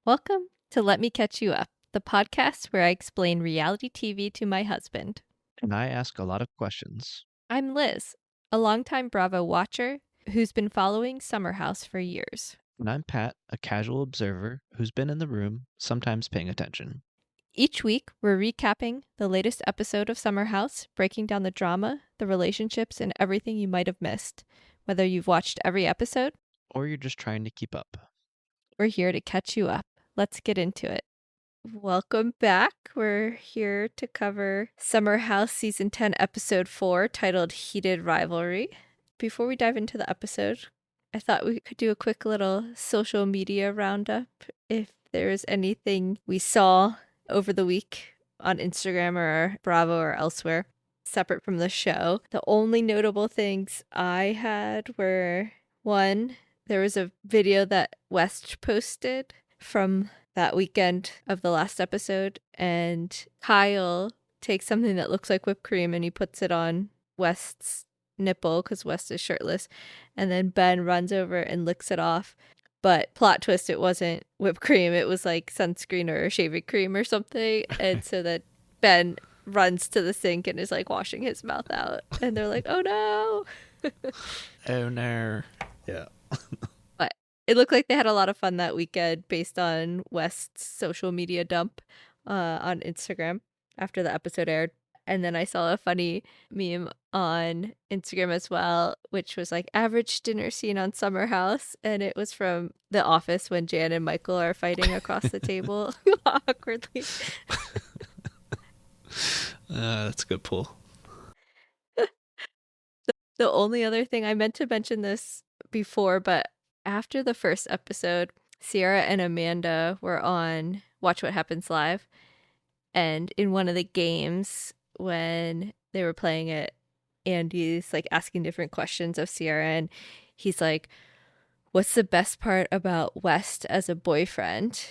Welcome to Let Me Catch You Up, the podcast where I explain reality TV to my husband. And I ask a lot of questions. I'm Liz, a longtime Bravo watcher who's been following Summer House for years. And I'm Pat, a casual observer who's been in the room, sometimes paying attention. Each week, we're recapping the latest episode of Summer House, breaking down the drama, the relationships, and everything you might have missed. Whether you've watched every episode, Or you're just trying to keep up. we're here to catch you up. Let's get into it. Welcome back. We're here to cover Summer House Season 10, Episode 4, titled Heated Rivalry. Before we dive into the episode, I thought we could do a quick little social media roundup. If there's anything we saw over the week on Instagram or Bravo or elsewhere, separate from the show. The only notable things I had were, one, there was a video that West posted from that weekend of the last episode, and Kyle takes something that looks like whipped cream and he puts it on West's nipple because West is shirtless, and then Ben runs over and licks it off. But plot twist, it wasn't whipped cream, it was like sunscreen or shaving cream or something. And so that Ben runs to the sink and is like washing his mouth out, and they're like, oh no. Oh no. Yeah. But it looked like they had a lot of fun that weekend based on West's social media dump on Instagram after the episode aired. And then I saw a funny meme on Instagram as well, which was like average dinner scene on Summer House. And it was from The Office when Jan and Michael are fighting across the table awkwardly. That's a good pull. The only other thing, I meant to mention this before, but after the first episode, Sierra and Amanda were on Watch What Happens Live. And in one of the games, when they were playing it, Andy's like asking different questions of Sierra, and he's like, what's the best part about West as a boyfriend?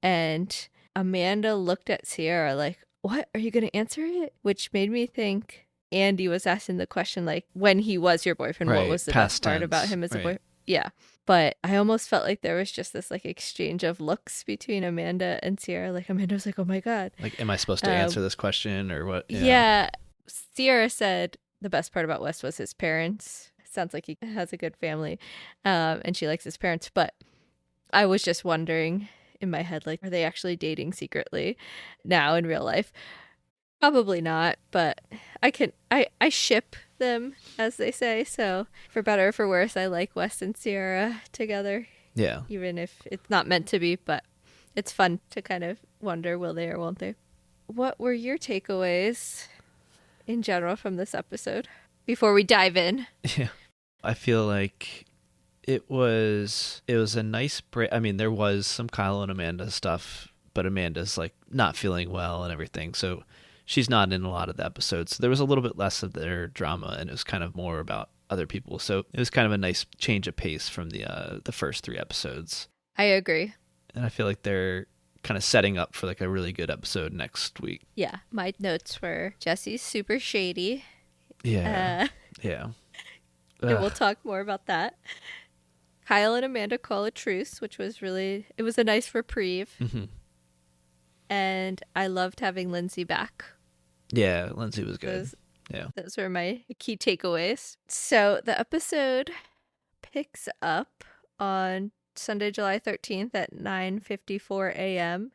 And Amanda looked at Sierra like, what? Are you going to answer it? Which made me think Andy was asking the question, like, when he was your boyfriend, Right, what was the past best part tense, about him as a right. boyfriend? Yeah. But I almost felt like there was just this like exchange of looks between Amanda and Sierra. Like Amanda was like, oh my God. Like, am I supposed to answer this question or what? Yeah. Sierra said the best part about West was his parents. Sounds like he has a good family, and she likes his parents. But I was just wondering in my head, like, are they actually dating secretly now in real life? Probably not, but I ship them, as they say. So for better or for worse, I like West and Sierra together. Yeah. Even if it's not meant to be, but it's fun to kind of wonder, will they or won't they? What were your takeaways in general from this episode before we dive in? Yeah. I feel like it was a nice break. I mean, there was some Kyle and Amanda stuff, but Amanda's like not feeling well and everything. So she's not in a lot of the episodes. So there was a little bit less of their drama, and it was kind of more about other people. So it was kind of a nice change of pace from the first 3 episodes. I agree. And I feel like they're kind of setting up for like a really good episode next week. Yeah, my notes were Jesse's super shady. Yeah. Yeah. And we'll talk more about that. Kyle and Amanda call a truce, which was it was a nice reprieve. Mm-hmm. And I loved having Lindsay back. Yeah, Lindsay was good. Those were my key takeaways. So the episode picks up on Sunday, July 13th at 9:54 a.m.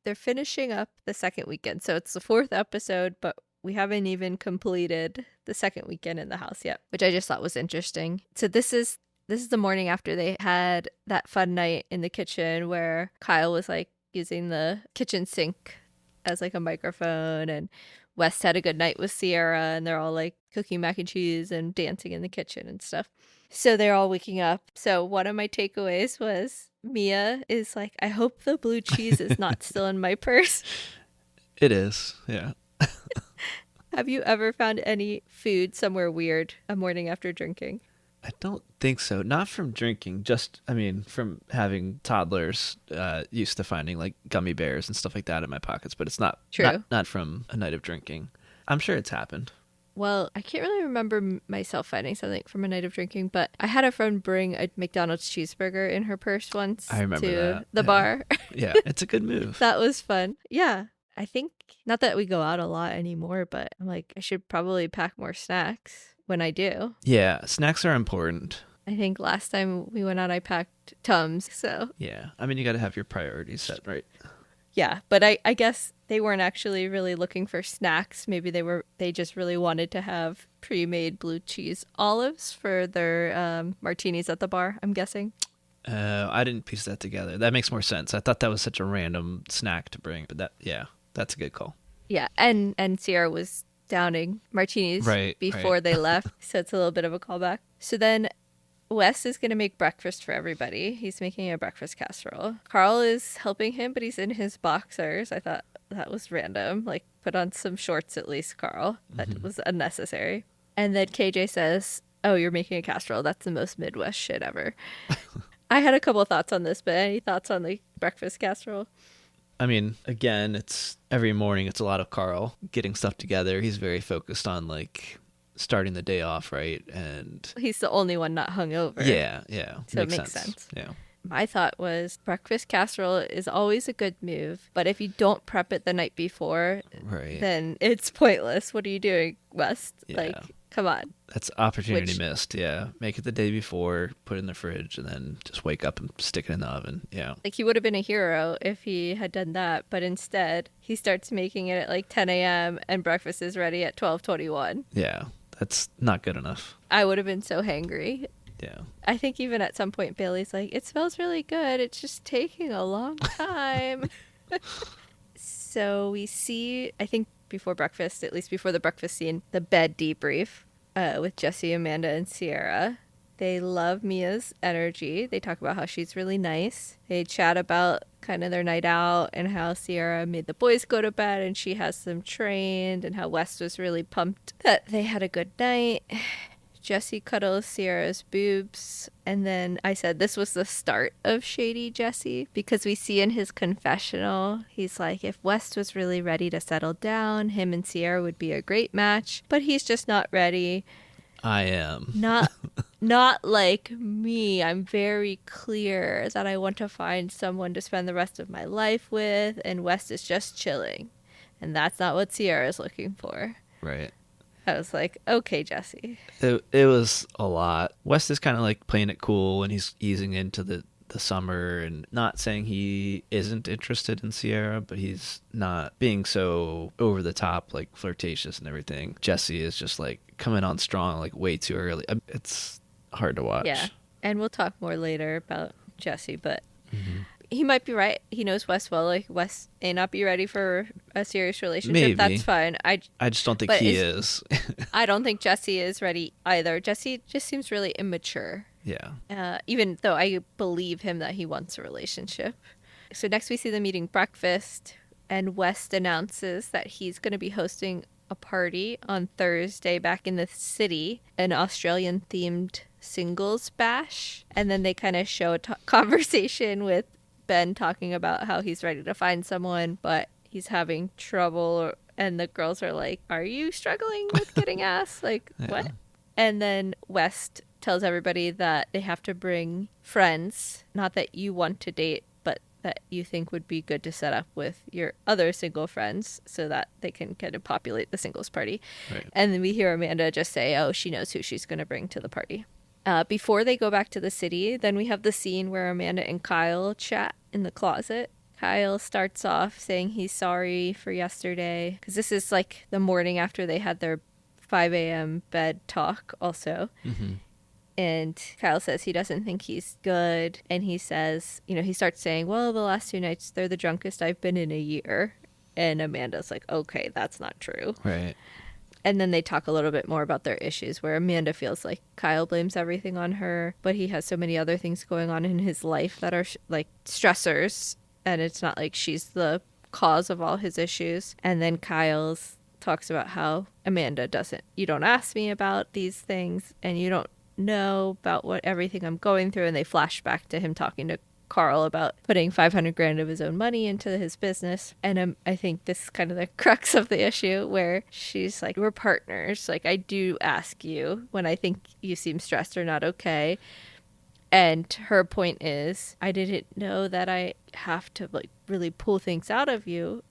They're finishing up the second weekend. So it's the 4th episode, but we haven't even completed the second weekend in the house yet, which I just thought was interesting. So this is the morning after they had that fun night in the kitchen where Kyle was like using the kitchen sink as like a microphone, and West had a good night with Sierra, and they're all like cooking mac and cheese and dancing in the kitchen and stuff. So they're all waking up. So one of my takeaways was Mia is like, I hope the blue cheese is not still in my purse. It is, yeah. Have you ever found any food somewhere weird a morning after drinking? I don't think so. Not from drinking, just, I mean, from having toddlers used to finding like gummy bears and stuff like that in my pockets, but it's not True. Not from a night of drinking. I'm sure it's happened. Well, I can't really remember myself finding something from a night of drinking, but I had a friend bring a McDonald's cheeseburger in her purse I once remember to that. the Yeah. bar. Yeah, it's a good move. That was fun. Yeah. I think, not that we go out a lot anymore, but I'm like, I should probably pack more snacks when I do. Yeah, snacks are important. I think last time we went out, I packed Tums. So, Yeah. I mean, you got to have your priorities set right. yeah. But I guess they weren't actually really looking for snacks. Maybe they just really wanted to have pre-made blue cheese olives for their martinis at the bar, I'm guessing. I didn't piece that together. That makes more sense. I thought that was such a random snack to bring, but yeah, that's a good call. Yeah. And Sierra was downing martinis Right, before right. they left. So it's a little bit of a callback. So then Wes is going to make breakfast for everybody. He's making a breakfast casserole. Carl is helping him, but he's in his boxers. I thought that was random. Like, put on some shorts at least, Carl. That was unnecessary. And then KJ says, "Oh, you're making a casserole. That's the most Midwest shit ever." I had a couple of thoughts on this, but any thoughts on the breakfast casserole? I mean, again, it's every morning, it's a lot of Carl getting stuff together. He's very focused on like starting the day off right. And He's the only one not hungover. yeah, So it makes sense. Yeah. My thought was breakfast casserole is always a good move, but if you don't prep it the night before, Right. then it's pointless. What are you doing, West? Yeah. Like, come on. That's opportunity Which- missed. Yeah. Make it the day before, put it in the fridge, and then just wake up and stick it in the oven. Yeah. Like, he would have been a hero if he had done that, but instead, he starts making it at like 10 a.m. and breakfast is ready at 12:21. Yeah. That's not good enough. I would have been so hangry. Yeah. I think even at some point, Bailey's like, "It smells really good. It's just taking a long time." So we see, I think before breakfast, at least before the breakfast scene, the bed debrief with Jesse, Amanda, and Sierra. They love Mia's energy. They talk about how she's really nice. They chat about kind of their night out and how Sierra made the boys go to bed and she has them trained, and how West was really pumped that they had a good night. Jesse cuddles Sierra's boobs. And then I said this was the start of Shady Jesse, because we see in his confessional, he's like, if West was really ready to settle down, him and Sierra would be a great match, but he's just not ready. I am. Not like me. I'm very clear that I want to find someone to spend the rest of my life with, and West is just chilling. And that's not what Sierra is looking for. Right. I was like, okay, Jesse. It was a lot. West is kind of like playing it cool when he's easing into the summer, and not saying he isn't interested in Sierra, but he's not being so over the top, like flirtatious and everything. Jesse is just like coming on strong, like way too early. It's hard to watch. Yeah. And we'll talk more later about Jesse, but he might be right. He knows Wes well. Like, Wes may not be ready for a serious relationship. Maybe. That's fine. I just don't think But he is. I don't think Jesse is ready either. Jesse just seems really immature. Yeah. Even though I believe him that he wants a relationship. So next we see them eating breakfast, and West announces that he's going to be hosting a party on Thursday back in the city, an Australian-themed singles bash. And then they kind of show a conversation with Ben talking about how he's ready to find someone, but he's having trouble. And the girls are like, "Are you struggling with getting ass?" Like, Yeah. what? And then West tells everybody that they have to bring friends, not that you want to date, but that you think would be good to set up with your other single friends so that they can kind of populate the singles party. Right. And then we hear Amanda just say, oh, she knows who she's going to bring to the party. Before they go back to the city, then we have the scene where Amanda and Kyle chat in the closet. Kyle starts off saying he's sorry for yesterday, because this is like the morning after they had their 5 a.m. bed talk also. Mm-hmm. And Kyle says he doesn't think he's good. And he says, he starts saying, well, the last 2 nights, they're the drunkest I've been in a year. And Amanda's like, okay, that's not true. Right. And then they talk a little bit more about their issues, where Amanda feels like Kyle blames everything on her, but he has so many other things going on in his life that are like stressors. And it's not like she's the cause of all his issues. And then Kyle's talks about how Amanda you don't ask me about these things, and you don't know about what everything I'm going through. And they flash back to him talking to Carl about putting 500 grand of his own money into his business. And I think this is kind of the crux of the issue where she's like, we're partners. Like, I do ask you when I think you seem stressed or not okay. And her point is, I didn't know that I have to like really pull things out of you.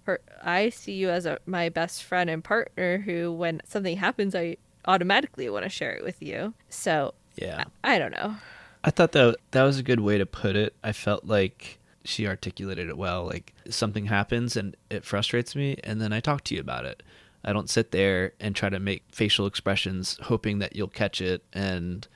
I see you as my best friend and partner who, when something happens, I automatically want to share it with you. So Yeah. I don't know. I thought that was a good way to put it. I felt like she articulated it well. Like, something happens and it frustrates me, and then I talk to you about it. I don't sit there and try to make facial expressions hoping that you'll catch it and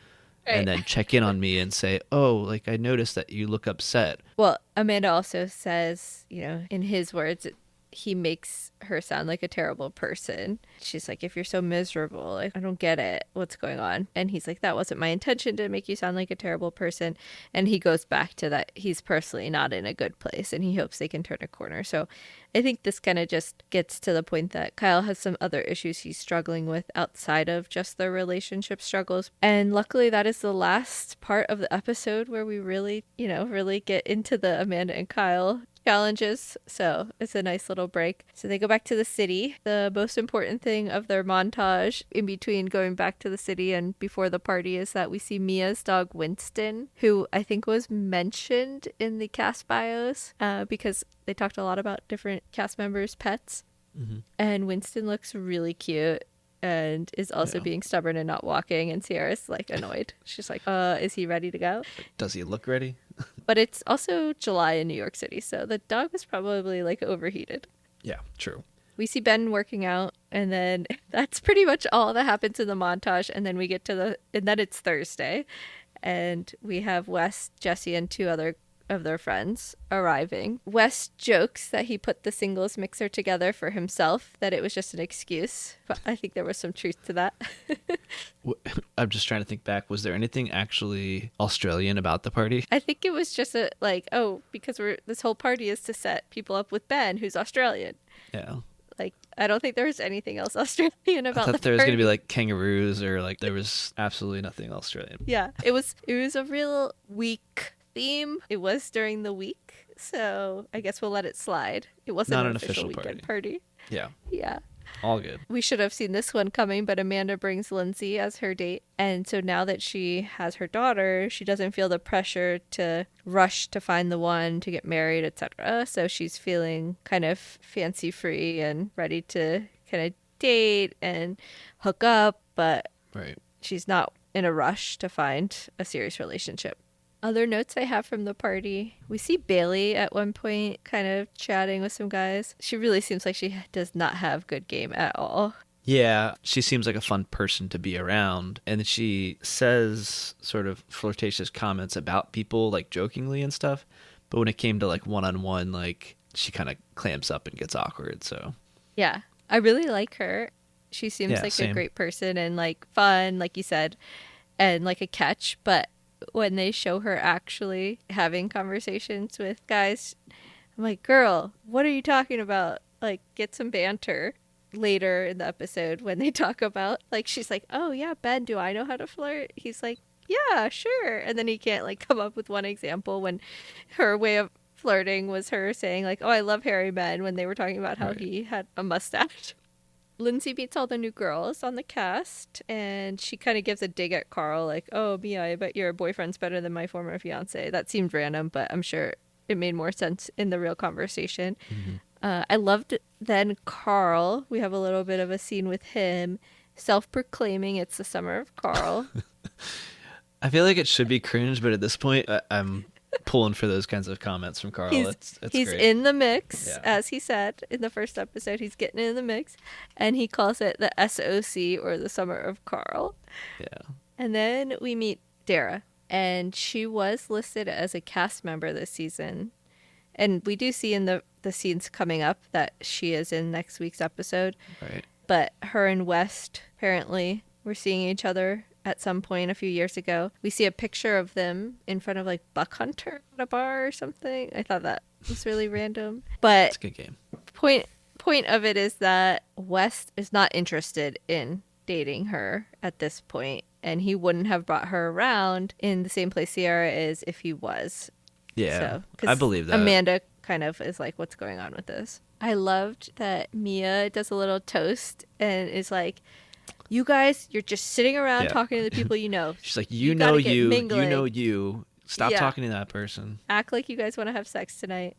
Right. then check in on me and say, "Oh, like, I noticed that you look upset." Well, Amanda also says, you know, in his words, he makes her sound like a terrible person. She's like, if you're so miserable, like, I don't get it. What's going on? And he's like, that wasn't my intention to make you sound like a terrible person. And he goes back to that he's personally not in a good place and he hopes they can turn a corner. So I think this kind of just gets to the point that Kyle has some other issues he's struggling with outside of just their relationship struggles. And luckily, that is the last part of the episode where we really, you know, really get into the Amanda and Kyle challenges. So it's a nice little break. So they go back to the city. The most important thing of their montage in between going back to the city and before the party is that we see Mia's dog Winston, who I think was mentioned in the cast bios because they talked a lot about different cast members' pets. Mm-hmm. And Winston looks really cute and is also being stubborn and not walking. And Sierra's like annoyed. She's like, is he ready to go? Does he look ready? But it's also July in New York City, so the dog is probably like overheated. Yeah, true. We see Ben working out, and then that's pretty much all that happens in the montage. And then we get to and then it's Thursday, and we have Wes, Jesse, and two other of their friends arriving. Wes jokes that he put the singles mixer together for himself, that it was just an excuse. But I think there was some truth to that. I'm just trying to think back. Was there anything actually Australian about the party? I think it was just because this whole party is to set people up with Ben, who's Australian. Yeah. Like, I don't think there was anything else Australian about I the thought there was party. going to be like kangaroos or like there was absolutely nothing Australian. Yeah, it was a real week theme. It was during the week, so I guess we'll let it slide. It wasn't Not an an official official weekend party. Yeah. Yeah. All good. We should have seen this one coming, but Amanda brings Lindsay as her date. And so now that she has her daughter, she doesn't feel the pressure to rush to find the one to get married, etc. So she's feeling kind of fancy free and ready to kind of date and hook up, but Right. she's not in a rush to find a serious relationship. Other notes I have from the party. We see Bailey at one point kind of chatting with some guys. She really seems like she does not have good game at all. Yeah, she seems like a fun person to be around. And she says sort of flirtatious comments about people, like jokingly and stuff. But when it came to like one-on-one, like she kind of clamps up and gets awkward. So Yeah, I really like her. She seems like same. a great person and like fun, like you said, and like a catch. But when they show her actually having conversations with guys, I'm like, girl, what are you talking about? Like, get some banter. Later in the episode when they talk about, like, she's like, oh yeah, Ben, do I know how to flirt? He's like, yeah, sure. And then he can't like come up with one example when her way of flirting was her saying like, oh, I love hairy men, when they were talking about how Right. he had a mustache. Lindsay meets all the new girls on the cast, and she kind of gives a dig at Carl, like, oh, Mia, I bet your boyfriend's better than my former fiance. That seemed random, but I'm sure it made more sense in the real conversation. Mm-hmm. I loved then Carl. We have a little bit of a scene with him, self-proclaiming it's the summer of Carl. I feel like it should be cringe, but at this point, I'm pulling for those kinds of comments from Carl. It's He's great. in the mix, Yeah. as he said in the first episode. He's getting in the mix, and he calls it the SOC, or the summer of Carl. Yeah. And then we meet Dara, and she was listed as a cast member this season. And we do see in the scenes coming up that she is in next week's episode. Right. But her and West apparently were seeing each other at some point a few years ago. We see a picture of them in front of like Buck Hunter at a bar or something. I thought that was really random. But It's a good game. point of it is that West is not interested in dating her at this point, and he wouldn't have brought her around in the same place Sierra is if he was. Yeah, So, I because believe that. Amanda kind of is like, what's going on with this? I loved that Mia does a little toast and is like, you guys, you're just sitting around Yeah. talking to the people you know. She's like, You got to get you know mingling. you. Stop Yeah. talking to that person. Act like you guys want to have sex tonight.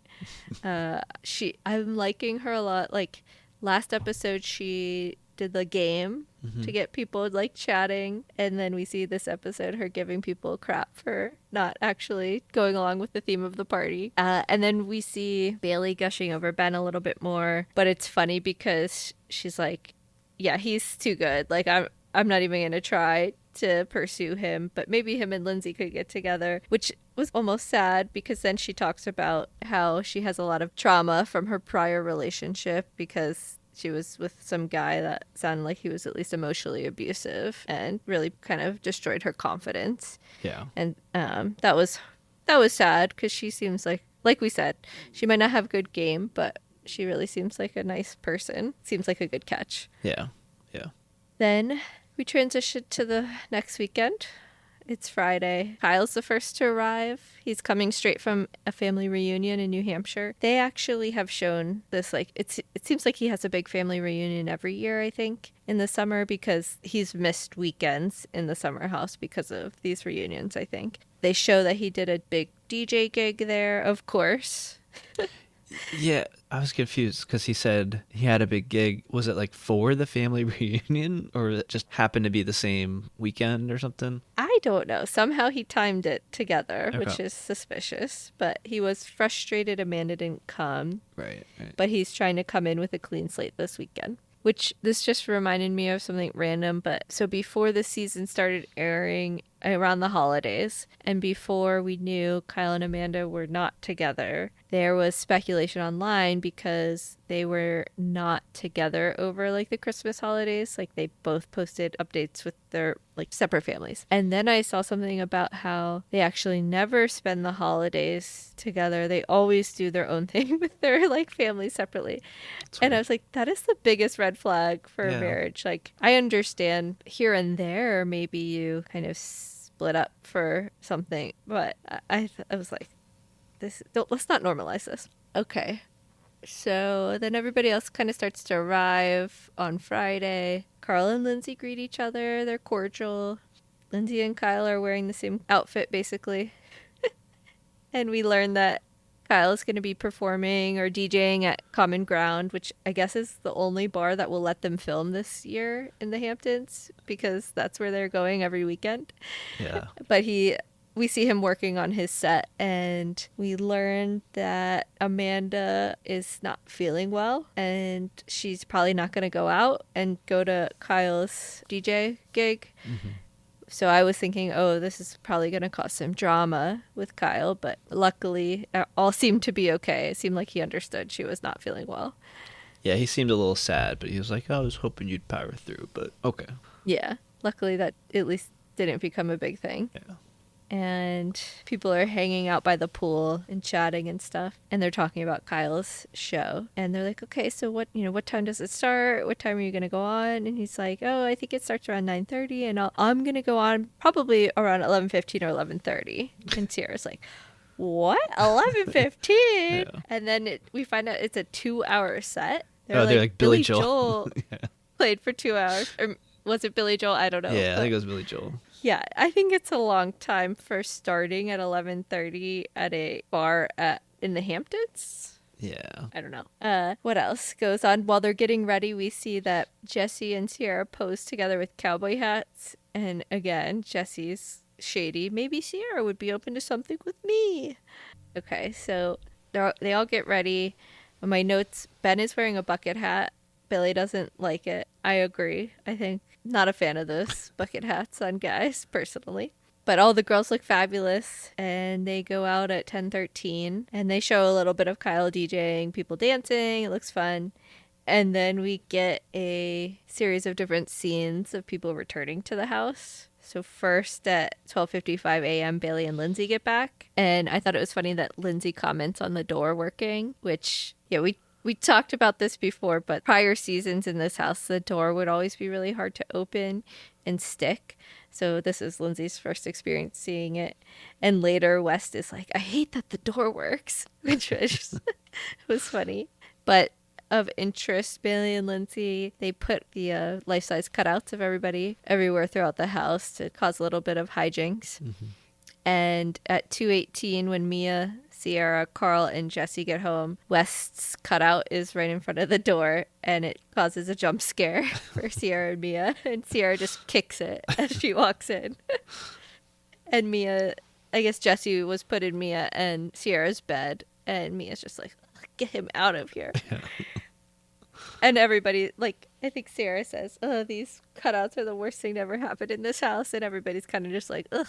I'm liking her a lot. Like last episode, she did the game Hmm. to get people like chatting, and then we see this episode her giving people crap for not actually going along with the theme of the party. And then we see Bailey gushing over Ben a little bit more, but it's funny because she's like, "Yeah, he's too good. Like I'm not even gonna try to pursue him, but maybe him and Lindsay could get together," which was almost sad because then she talks about how she has a lot of trauma from her prior relationship because she was with some guy that sounded like he was at least emotionally abusive and really kind of destroyed her confidence. Yeah. And that was sad because she seems like we said, she might not have good game, but she really seems like a nice person. Seems like a good catch. Yeah. Yeah. Then we transition to the next weekend. It's Friday. Kyle's the first to arrive. He's coming straight from a family reunion in New Hampshire. They actually have shown this, like, it seems like he has a big family reunion every year, I think, in the summer because he's missed weekends in the summer house because of these reunions, I think. They show that he did a big DJ gig there, of course. Yeah, I was confused because he said he had a big gig. Was it like for the family reunion or it just happened to be the same weekend or something? I don't know. Somehow he timed it together, Okay. which is suspicious. But he was frustrated Amanda didn't come. Right. Right. But he's trying to come in with a clean slate this weekend. Which this just reminded me of something random. But so before the season started airing around the holidays, and before we knew Kyle and Amanda were not together, there was speculation online because they were not together over like the Christmas holidays. Like they both posted updates with their like separate families. And then I saw something about how they actually never spend the holidays together. They always do their own thing with their like family separately. That's And I weird. was like, that is the biggest red flag for a Yeah. marriage. Like, I understand here and there, maybe you kind of split up for something, but I was like, let's not normalize this. Okay. So then everybody else kind of starts to arrive on Friday. Carl and Lindsay greet each other. They're cordial. Lindsay and Kyle are wearing the same outfit, basically. And we learn that Kyle is going to be performing or DJing at Common Ground, which I guess is the only bar that will let them film this year in the Hamptons because that's where they're going every weekend. Yeah. But we see him working on his set, and we learn that Amanda is not feeling well, and she's probably not going to go out and go to Kyle's DJ gig. Hmm. So I was thinking, oh, this is probably going to cause some drama with Kyle, but luckily all seemed to be okay. It seemed like he understood she was not feeling well. Yeah, he seemed a little sad, but he was like, "I was hoping you'd power through." But okay. Yeah, luckily that at least didn't become a big thing. Yeah. And people are hanging out by the pool and chatting and stuff, and they're talking about Kyle's show, and they're like, okay, so what time does it start, what time are you gonna go on? And he's like, oh, I think it starts around 9:30, and I'm gonna go on probably around 11:15 or 11:30. And Sierra's like, what, 11:15? Yeah. And then we find out it's a 2-hour set. They're like Billy Joel. Yeah. Played for 2 hours, or was it Billy Joel? I don't know. Yeah, I But think it was Billy Joel. yeah, I think it's a long time for starting at 11:30 at a bar in the Hamptons. Yeah. I don't know. What else goes on? While they're getting ready, we see that Jesse and Sierra pose together with cowboy hats. And again, Jesse's shady. Maybe Sierra would be open to something with me. Okay, so they all get ready. On my notes, Ben is wearing a bucket hat. Billy doesn't like it. I agree. I think not a fan of those bucket hats on guys, personally. But all the girls look fabulous, and they go out at 10:13, and they show a little bit of Kyle DJing, people dancing. It looks fun. And then we get a series of different scenes of people returning to the house. So first at 12:55 a.m., Bailey and Lindsay get back. And I thought it was funny that Lindsay comments on the door working, which, yeah, we We talked about this before, but prior seasons in this house, the door would always be really hard to open and stick. So this is Lindsay's first experience seeing it. And later, West is like, I hate that the door works, which was funny. But of interest, Bailey and Lindsay, they put the life-size cutouts of everybody everywhere throughout the house to cause a little bit of hijinks. Mm-hmm. And at 2:18, when Mia, Sierra, Carl, and Jesse get home, West's cutout is right in front of the door, and it causes a jump scare for Sierra and Mia. And Sierra just kicks it as she walks in. And Mia, I guess Jesse was put in Mia and Sierra's bed, and Mia's just like, get him out of here. Yeah. And everybody, like, I think Sierra says, oh, these cutouts are the worst thing to ever happen in this house. And everybody's kind of just like, ugh.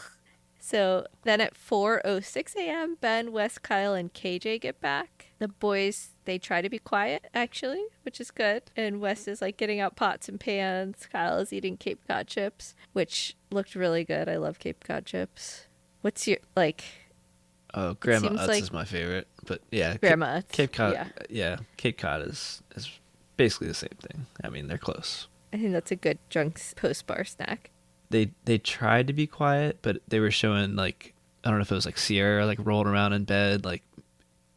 So then at 4:06 a.m., Ben, Wes, Kyle, and KJ get back. The boys, they try to be quiet, actually, which is good. And Wes is like getting out pots and pans. Kyle is eating Cape Cod chips, which looked really good. I love Cape Cod chips. What's your, like... Oh, Grandma seems Utz like is my favorite. But yeah, Grandma Utz, Cape Cod. yeah. Yeah, Cape Cod is basically the same thing. I mean, they're close. I think that's a good drunk post-bar snack. They tried to be quiet, but they were showing, like, I don't know if it was like Sierra like rolling around in bed, like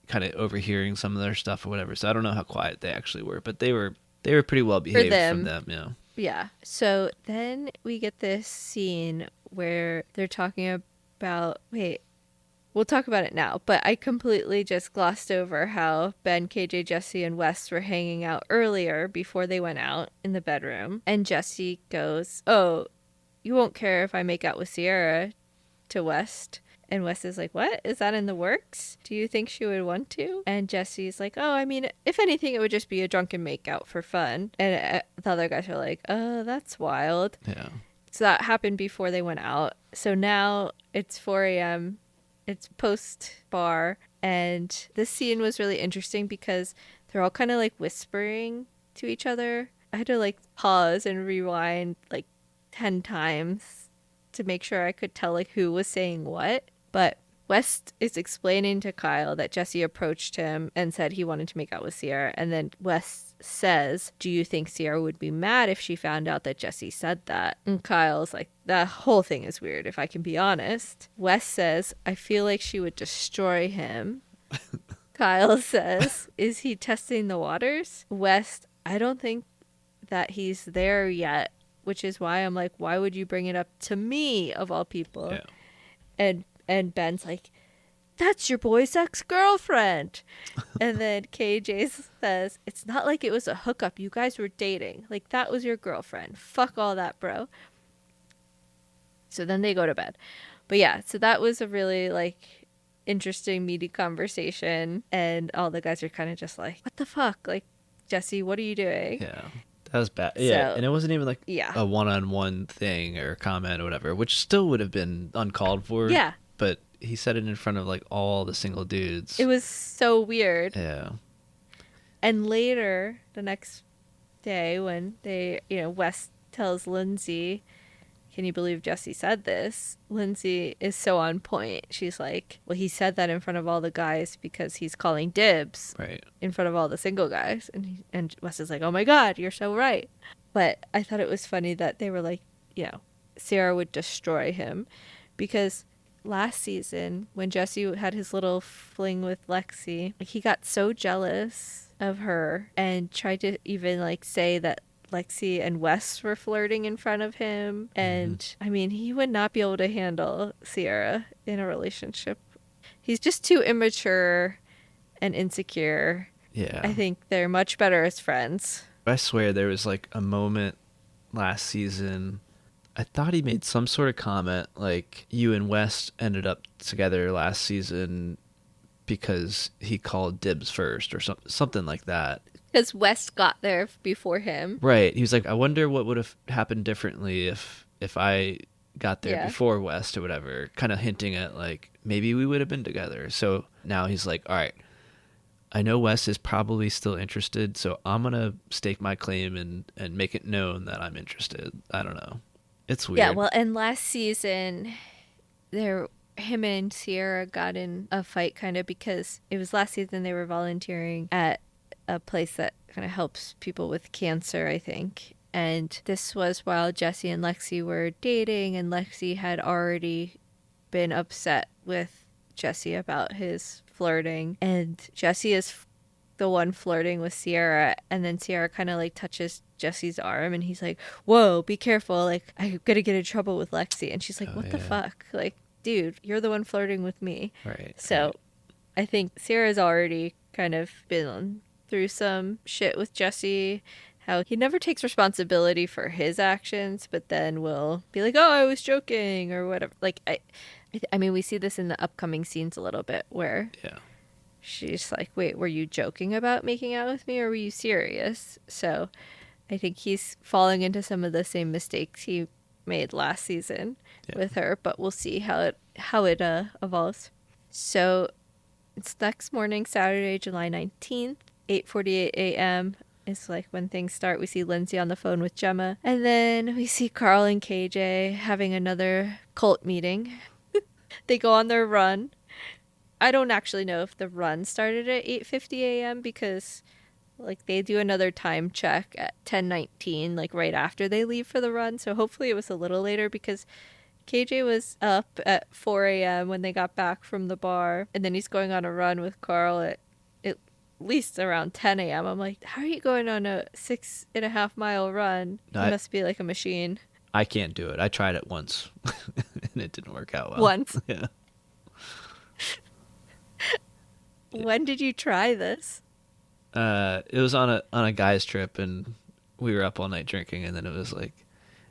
kind of overhearing some of their stuff or whatever. So I don't know how quiet they actually were, but they were pretty well behaved from them, you know. Yeah. So then we get this scene where they're talking about, wait, we'll talk about it now, but I completely just glossed over how Ben, KJ, Jesse, and Wes were hanging out earlier before they went out in the bedroom. And Jesse goes, oh, you won't care if I make out with Sierra, to West. And Wes is like, what? Is that in the works? Do you think she would want to? And Jesse's like, oh, I mean, if anything, it would just be a drunken makeout for fun. And the other guys are like, oh, that's wild. Yeah. So that happened before they went out. So now it's 4 a.m. It's post-bar. And this scene was really interesting because they're all kind of like whispering to each other. I had to like pause and rewind like 10 times to make sure I could tell like who was saying what. But West is explaining to Kyle that Jesse approached him and said he wanted to make out with Sierra. And then West says, do you think Sierra would be mad if she found out that Jesse said that? And Kyle's like, that whole thing is weird, if I can be honest. West says, I feel like she would destroy him. Kyle says, is he testing the waters? West, I don't think that he's there yet, which is why I'm like, why would you bring it up to me of all people? Yeah. And Ben's like, that's your boy's ex-girlfriend. And then KJ says, it's not like it was a hookup. You guys were dating. Like, that was your girlfriend. Fuck all that, bro. So then they go to bed. But yeah, so that was a really, like, interesting, meaty conversation. And all the guys are kind of just like, what the fuck? Like, Jesse, what are you doing? Yeah. That was bad. Yeah, So, and it wasn't even like yeah. a one-on-one thing or comment or whatever, which still would have been uncalled for. Yeah. But he said it in front of like all the single dudes. It was so weird. Yeah. And later, the next day, when they, Wes tells Lindsay, can you believe Jesse said this? Lindsay is so on point. She's like, well, he said that in front of all the guys because he's calling dibs Right. in front of all the single guys. And Wes is like, oh my God, you're so right. But I thought it was funny that they were like, Sarah would destroy him because last season when Jesse had his little fling with Lexi, like, he got so jealous of her and tried to even like say that Lexi and Wes were flirting in front of him. And I mean, he would not be able to handle Sierra in a relationship. He's just too immature and insecure. Yeah. I think they're much better as friends. I swear there was like a moment last season. I thought he made some sort of comment like you and West ended up together last season because he called dibs first or something like that. Because West got there before him. Right. He was like, I wonder what would have happened differently if I got there before West or whatever, kind of hinting at like maybe we would have been together. So now he's like, all right, I know Wes is probably still interested, so I'm going to stake my claim and make it known that I'm interested. I don't know. It's weird. Yeah, well, and last season, him and Sierra got in a fight kind of because it was last season they were volunteering at a place that kind of helps people with cancer, I think. And this was while Jesse and Lexi were dating, and Lexi had already been upset with Jesse about his flirting. And Jesse is the one flirting with Sierra, and then Sierra kind of like touches Jesse's arm, and he's like, "Whoa, be careful! Like, I'm gonna get in trouble with Lexi." And she's like, Oh "What the yeah. fuck? Like, dude, you're the one flirting with me." Right. So Right. I think Sierra's already kind of been through some shit with Jesse. How he never takes responsibility for his actions, but then will be like, "Oh, I was joking" or whatever. Like I mean, we see this in the upcoming scenes a little bit where Yeah. she's like, "Wait, were you joking about making out with me, or were you serious?" So I think he's falling into some of the same mistakes he made last season Yeah. with her, but we'll see how it evolves. So it's next morning, Saturday, July 19th, 8:48 a.m. is like when things start. We see Lindsay on the phone with Gemma, and then we see Carl and KJ having another cult meeting. They go on their run. I don't actually know if the run started at 8:50 a.m. because like they do another time check at 10:19 like right after they leave for the run. So hopefully it was a little later because KJ was up at 4 a.m. when they got back from the bar, and then he's going on a run with Carl at least around 10 a.m. I'm like, how are you going on a 6.5 mile run? No, He must be like a machine. I can't do it. I tried it once, and it didn't work out well. Once. Yeah. When did you try this? It was on a guy's trip, and we were up all night drinking, and then it was like,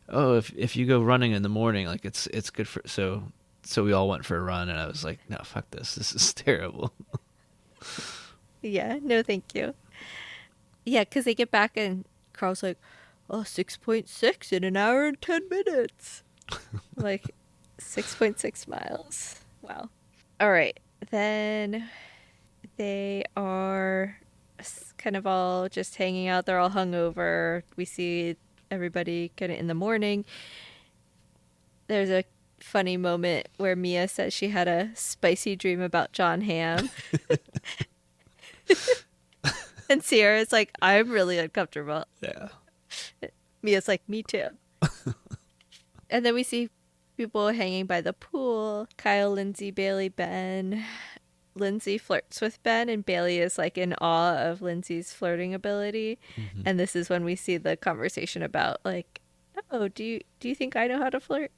oh, if you go running in the morning, like it's good for so we all went for a run, and I was like, no, fuck this. This is terrible. Yeah, no, thank you. Yeah, because they get back and Carl's like, oh, 6.6 in an hour and 10 minutes. Like 6.6 miles. Wow. All right. Then they are kind of all just hanging out. They're all hungover. We see everybody kind of in the morning. There's a funny moment where Mia says she had a spicy dream about John Hamm. And Sierra's like, I'm really uncomfortable. Yeah. Mia's like, me too. And then we see people hanging by the pool. Kyle, Lindsay, Bailey, Ben. Lindsay flirts with Ben, and Bailey is like in awe of Lindsay's flirting ability. Mm-hmm. And this is when we see the conversation about like, oh, do you think I know how to flirt?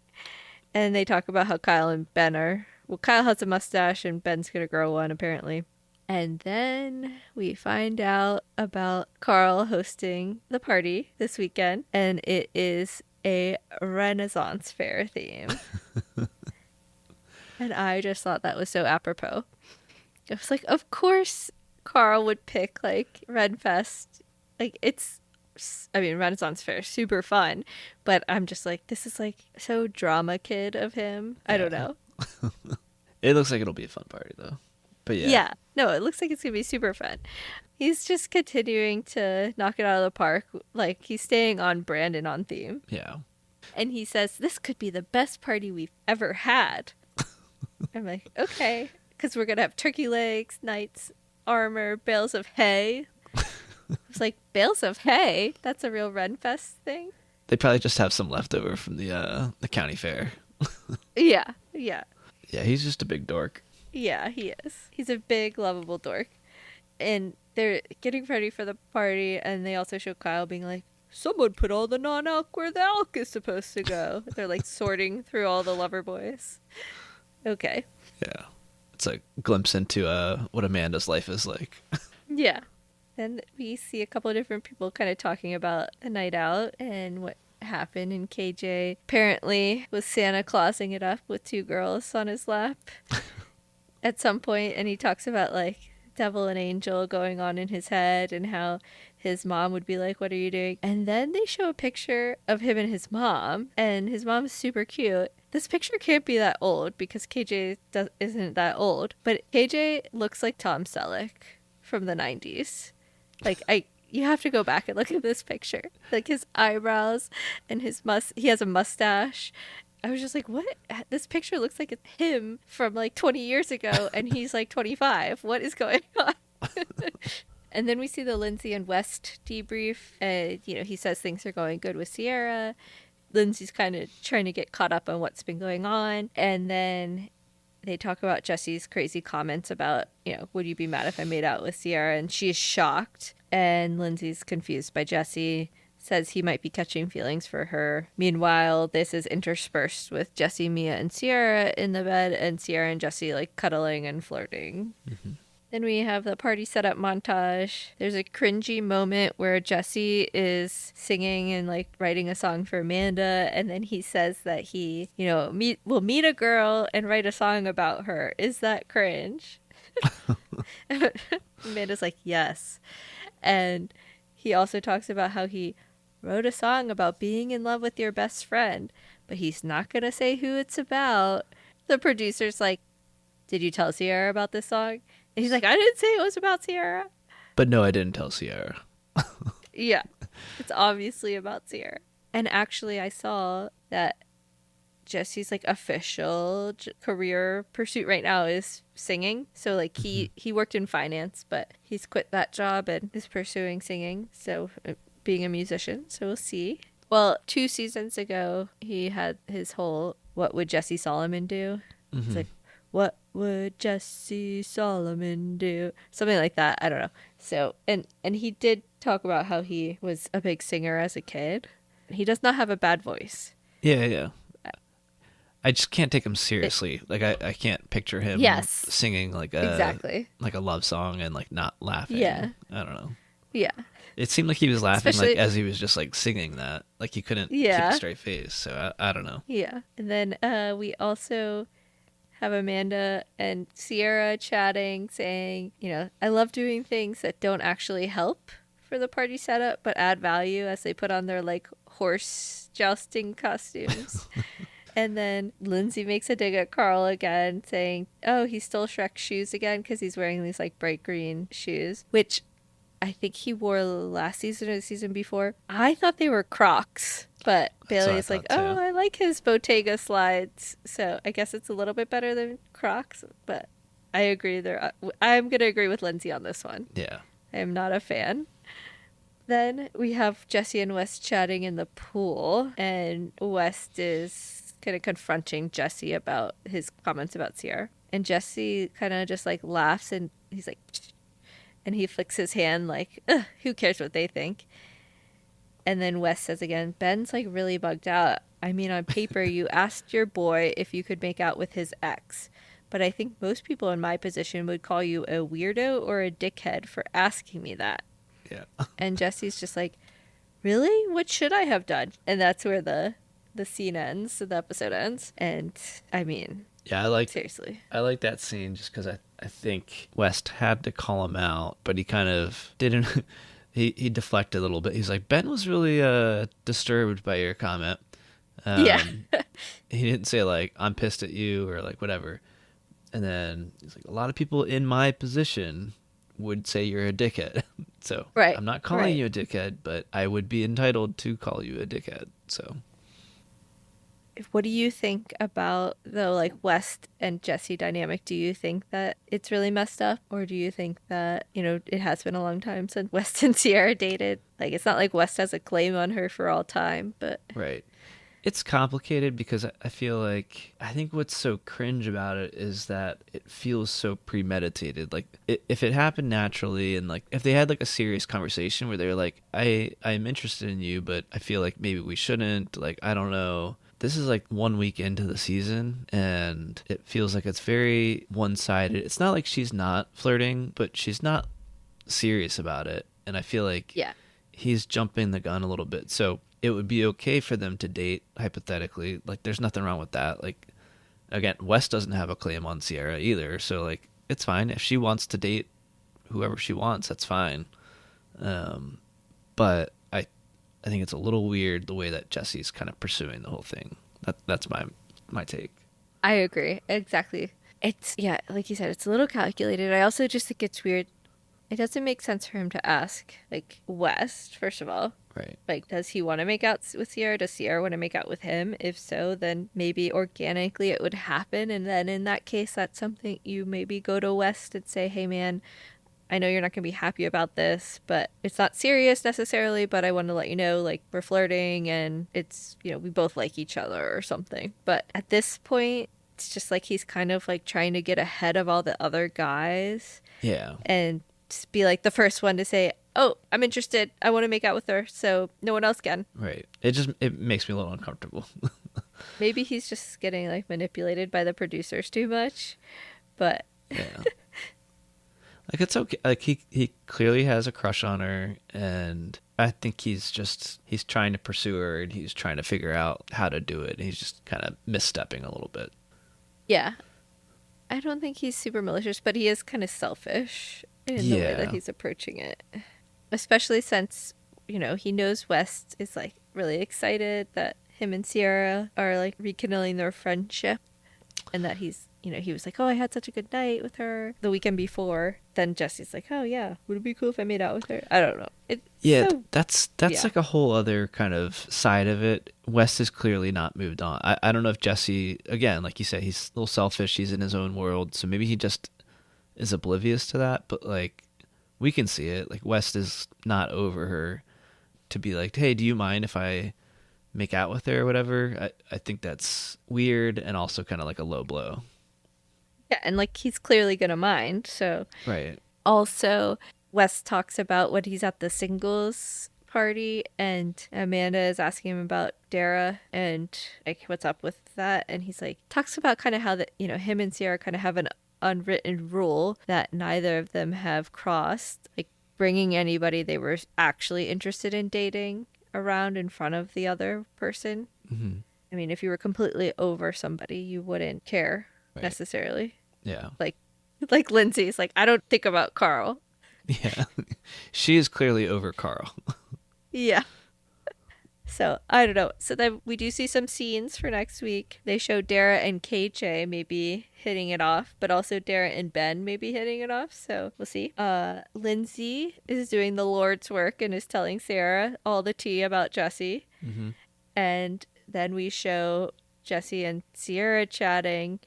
And they talk about how Kyle and Ben are, well, Kyle has a mustache and Ben's gonna grow one apparently. And then we find out about Carl hosting the party this weekend, and it is a Renaissance fair theme. And I just thought that was so apropos. I was like, of course Carl would pick like Renfest. Like I mean, Renaissance Fair, super fun. But I'm just like, this is like so drama kid of him. I don't Yeah. know. It looks like it'll be a fun party though. But yeah. Yeah. No, it looks like it's going to be super fun. He's just continuing to knock it out of the park. Like he's staying on brand and on theme. Yeah. And he says, this could be the best party we've ever had. I'm like, okay. Because we're going to have turkey legs, knights, armor, bales of hay. It's like, bales of hay? That's a real Renfest thing? They probably just have some leftover from the county fair. Yeah, yeah. Yeah, he's just a big dork. Yeah, he is. He's a big, lovable dork. And they're getting ready for the party, and they also show Kyle being like, someone put all the non-alc where the alc is supposed to go. They're like sorting through all the lover boys. Okay. Yeah. It's a glimpse into what Amanda's life is like. Yeah. Then we see a couple of different people kind of talking about a night out and what happened. And KJ apparently was Santa Clausing it up with two girls on his lap at some point, and he talks about like devil and angel going on in his head and how his mom would be like, what are you doing? And then they show a picture of him and his mom, and his mom's super cute. This picture can't be that old because isn't that old, but KJ looks like Tom Selleck from the 90s. Like you have to go back and look at this picture. Like his eyebrows and he has a mustache. I was just like, what? This picture looks like it's him from like 20 years ago, and he's like 25. What is going on? And then we see the Lindsay and West debrief. He says things are going good with Sierra. Lindsay's kind of trying to get caught up on what's been going on. And then they talk about Jesse's crazy comments about, would you be mad if I made out with Sierra? And she's shocked. And Lindsay's confused by Jesse, says he might be catching feelings for her. Meanwhile, this is interspersed with Jesse, Mia, and Sierra in the bed, and Sierra and Jesse like cuddling and flirting. Mm-hmm. Then we have the party setup montage. There's a cringy moment where Jesse is singing and like writing a song for Amanda, and then he says that he, will meet a girl and write a song about her. Is that cringe? Amanda's like, yes. And he also talks about how he wrote a song about being in love with your best friend, but he's not going to say who it's about. The producer's like, did you tell Sierra about this song? And he's like, I didn't say it was about Sierra. But no, I didn't tell Sierra. Yeah, it's obviously about Sierra. And actually, I saw that Jesse's like official career pursuit right now is singing. So like he worked in finance, but he's quit that job and is pursuing singing. So being a musician. So we'll see. Well, 2 seasons ago, he had his whole "What would Jesse Solomon do?" It's like, what would Jesse Solomon do? Something like that. I don't know. So, and he did talk about how he was a big singer as a kid. He does not have a bad voice. Yeah. I just can't take him seriously. I can't picture him singing exactly like a love song and like not laughing. Yeah. I don't know. Yeah. It seemed like he was laughing like as he was just like singing that. Like he couldn't keep a straight face. So I don't know. Yeah. And then we also have Amanda and Sierra chatting, saying, I love doing things that don't actually help for the party setup, but add value, as they put on their like horse jousting costumes. And then Lindsay makes a dig at Carl again, saying, oh, he stole Shrek's shoes again because he's wearing these like bright green shoes, which I think he wore last season or the season before. I thought they were Crocs, but Bailey's like, oh, I like his Bottega slides. So I guess it's a little bit better than Crocs, but I agree. I'm going to agree with Lindsay on this one. Yeah. I am not a fan. Then we have Jesse and West chatting in the pool, and West is kind of confronting Jesse about his comments about Sierra. And Jesse kind of just like laughs, and he's like, and he flicks his hand like, who cares what they think? And then Wes says again, Ben's like really bugged out. I mean, on paper, you asked your boy if you could make out with his ex. But I think most people in my position would call you a weirdo or a dickhead for asking me that. Yeah. And Jesse's just like, really? What should I have done? And that's where the scene ends, the episode ends. And I mean... Yeah, seriously. I like that scene just because I think West had to call him out, but he kind of didn't. he deflected a little bit. He's like, Ben was really disturbed by your comment. Yeah. He didn't say like, I'm pissed at you or like whatever. And then he's like, a lot of people in my position would say you're a dickhead. So I'm not calling you a dickhead, but I would be entitled to call you a dickhead. So. What do you think about the like West and Jesse dynamic? Do you think that it's really messed up, or do you think that it has been a long time since West and Sierra dated? Like, it's not like West has a claim on her for all time, but right. It's complicated because I feel like I think what's so cringe about it is that it feels so premeditated. Like if it happened naturally and like if they had like a serious conversation where they're like, I'm interested in you, but I feel like maybe we shouldn't. Like I don't know. This is like 1 week into the season and it feels like it's very one-sided. It's not like she's not flirting, but she's not serious about it. And I feel like he's jumping the gun a little bit. So it would be okay for them to date, hypothetically. Like there's nothing wrong with that. Like, again, Wes doesn't have a claim on Sierra either. So like, it's fine. If she wants to date whoever she wants, that's fine. But I think it's a little weird the way that Jesse's kind of pursuing the whole thing. That's my take. I agree. Exactly. It's, like you said, it's a little calculated. I also just think it's weird. It doesn't make sense for him to ask, like, West, first of all. Right. Like, does he want to make out with Sierra? Does Sierra want to make out with him? If so, then maybe organically it would happen. And then in that case, that's something you maybe go to West and say, hey, man, I know you're not going to be happy about this, but it's not serious necessarily, but I want to let you know, like, we're flirting and it's, we both like each other or something. But at this point, it's just like he's kind of like trying to get ahead of all the other guys Yeah. and just be like the first one to say, "Oh, I'm interested. I want to make out with her." So no one else can. Right. It makes me a little uncomfortable. Maybe he's just getting like manipulated by the producers too much. But Yeah. Like it's okay. Like he clearly has a crush on her, and I think he's trying to pursue her, and he's trying to figure out how to do it. And he's just kind of misstepping a little bit. yeah, I don't think he's super malicious, but he is kind of selfish in the way that Yeah. he's approaching it. Especially since, he knows West is like really excited that him and Sierra are like rekindling their friendship and that he was like, "Oh, I had such a good night with her the weekend before." Then Jesse's like, "Oh, yeah, would it be cool if I made out with her?" I don't know. It's Yeah, so, that's yeah. like a whole other kind of side of it. Wes is clearly not moved on. I don't know if Jesse, again, like you said, he's a little selfish. He's in his own world, so maybe he just is oblivious to that. But like, we can see it. Like West is not over her to be like, "Hey, do you mind if I make out with her or whatever?" I think that's weird and also kind of like a low blow. Yeah, and like he's clearly going to mind. So Right. also, Wes talks about when he's at the singles party, and Amanda is asking him about Dara and like what's up with that. And he's like, talks about kind of how that, him and Sierra kind of have an unwritten rule that neither of them have crossed, like bringing anybody they were actually interested in dating around in front of the other person. Hmm. I mean, if you were completely over somebody, you wouldn't care Right. necessarily. Yeah. Like, like Lindsay's like, I don't think about Carl. Yeah. She is clearly over Carl. Yeah. So I don't know. So then we do see some scenes for next week. They show Dara and KJ maybe hitting it off, but also Dara and Ben maybe hitting it off. So we'll see. Lindsay is doing the Lord's work and is telling Sarah all the tea about Jesse. Hmm. And then we show Jesse and Sierra chatting,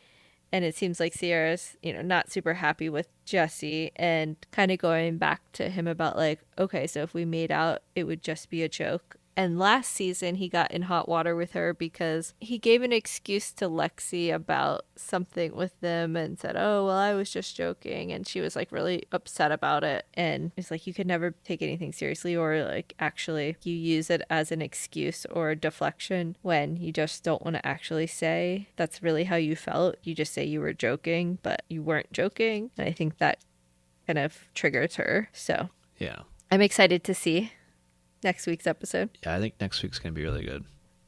and it seems like Sierra's, not super happy with Jesse and kind of going back to him about like, okay, so if we made out, it would just be a joke. And last season, he got in hot water with her because he gave an excuse to Lexi about something with them and said, "Oh, well, I was just joking." And she was like really upset about it. And it's like, you could never take anything seriously, or like actually, you use it as an excuse or a deflection when you just don't want to actually say that's really how you felt. You just say you were joking, but you weren't joking. And I think that kind of triggers her. So Yeah. I'm excited to see next week's episode. Yeah, I think next week's gonna be really good.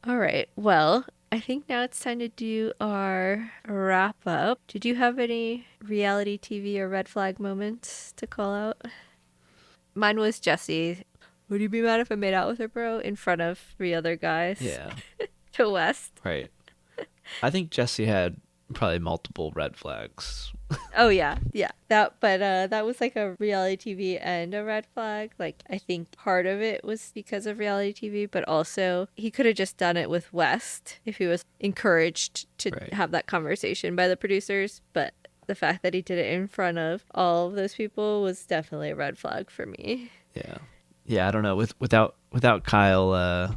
All right. Well, I think now it's time to do our wrap up. Did you have any reality TV or red flag moments to call out? Mine was Jesse. Would you be mad if I made out with her, bro, in front of three other guys Yeah. to West? Right. I think Jesse had probably multiple red flags. Oh yeah, yeah. That was like a reality TV and a red flag. Like I think part of it was because of reality TV, but also he could have just done it with West if he was encouraged to Right. have that conversation by the producers. But the fact that he did it in front of all of those people was definitely a red flag for me. Yeah. Yeah, I don't know. Without Kyle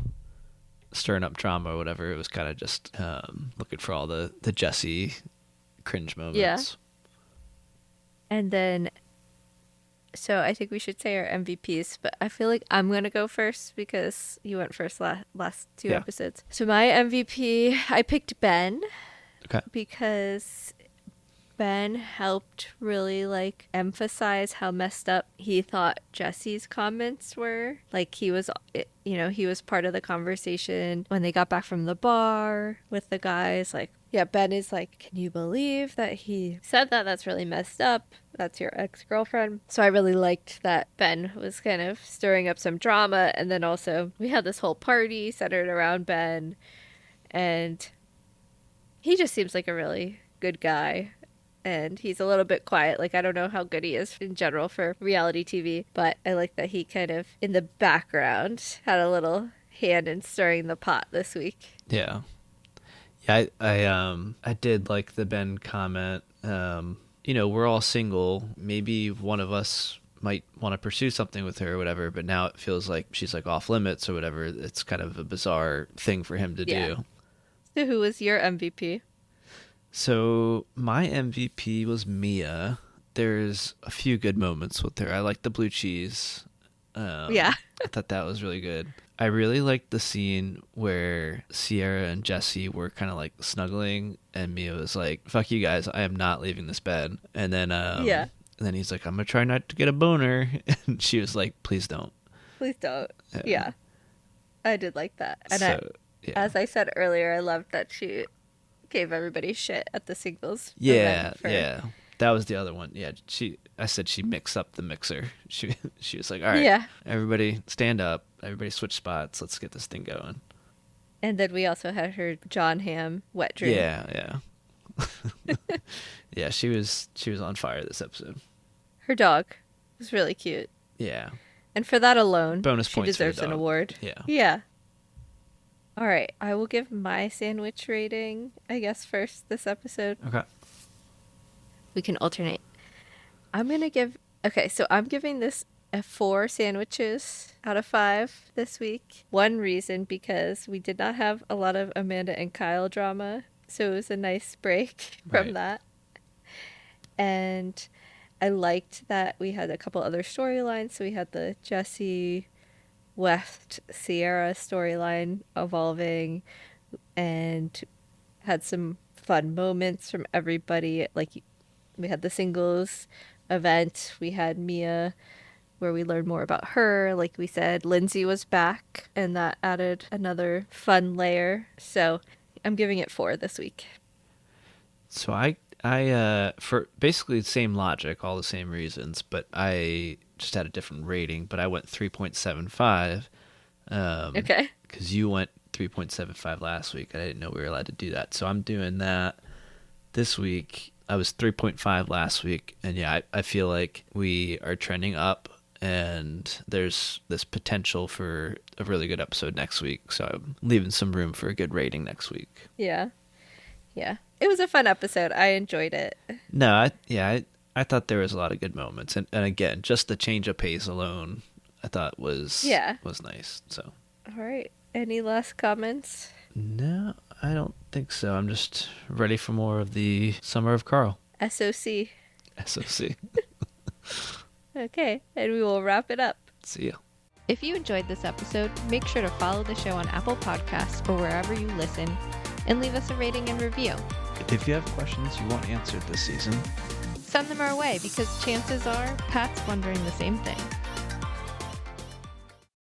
stirring up drama or whatever, it was kind of just looking for all the Jesse cringe Yeah. moments. And then so I think we should say our MVPs, but I feel like I'm gonna go first because you went first last two Yeah. episodes. So my MVP, I picked Ben Okay. because Ben helped really like emphasize how messed up he thought Jesse's comments were. Like he was part of the conversation when they got back from the bar with the guys. Like, yeah, Ben is like, "Can you believe that he said that? That's really messed up. That's your ex-girlfriend." So I really liked that Ben was kind of stirring up some drama. And then also we had this whole party centered around Ben, and he just seems like a really good guy. And he's a little bit quiet. Like, I don't know how good he is in general for reality TV, but I like that he kind of, in the background, had a little hand in stirring the pot this week. Yeah. Yeah, I did like the Ben comment. We're all single. Maybe one of us might want to pursue something with her or whatever, but now it feels like she's like off limits or whatever. It's kind of a bizarre thing for him to Yeah. do. So who was your MVP? So my MVP was Mia. There's a few good moments with her. I like the blue cheese. Yeah. I thought that was really good. I really liked the scene where Sierra and Jesse were kind of like snuggling, and Mia was like, "Fuck you guys, I am not leaving this bed." And then, Yeah. and then he's like, "I'm gonna try not to get a boner," and she was like, "Please don't." Please don't. Yeah. I did like that. And Yeah. as I said earlier, I loved that she gave everybody shit at the singles. Yeah, event for... yeah. That was the other one. Yeah, I said she mixed up the mixer. She was like, "All right, Yeah. everybody stand up. Everybody switch spots. Let's get this thing going." And then we also had her John Hamm wet dream. Yeah. Yeah, she was on fire this episode. Her dog was really cute. Yeah. And for that alone, Bonus she points for the deserves an dog. award. Yeah. Yeah. All right. I will give my sandwich rating, I guess, first this episode. Okay. We can alternate. I'm giving this a 4 sandwiches out of 5 this week. One reason, because we did not have a lot of Amanda and Kyle drama, so it was a nice break from that. And I liked that we had a couple other storylines. So we had the Jesse West Sierra storyline evolving, and had some fun moments from everybody. Like, we had the singles event. We had Mia, where we learned more about her. Like we said, Lindsay was back, and that added another fun layer. So I'm giving it 4 this week. So I for basically the same logic, all the same reasons, but I just had a different rating. But I went 3.75. Okay. Because you went 3.75 last week. I didn't know we were allowed to do that, so I'm doing that this week. I was 3.5 last week, and yeah, I feel like we are trending up, and there's this potential for a really good episode next week, so I'm leaving some room for a good rating next week. Yeah. It was a fun episode. I enjoyed it. No, I thought there was a lot of good moments, and again, just the change of pace alone, I thought was nice. So, all right. Any last comments? No, I don't think so. I'm just ready for more of the Summer of Carl. SOC. SOC. Okay, and we will wrap it up. See ya. If you enjoyed this episode, make sure to follow the show on Apple Podcasts or wherever you listen, and leave us a rating and review. If you have questions you want answered this season, Send them our way, because chances are Pat's wondering the same thing.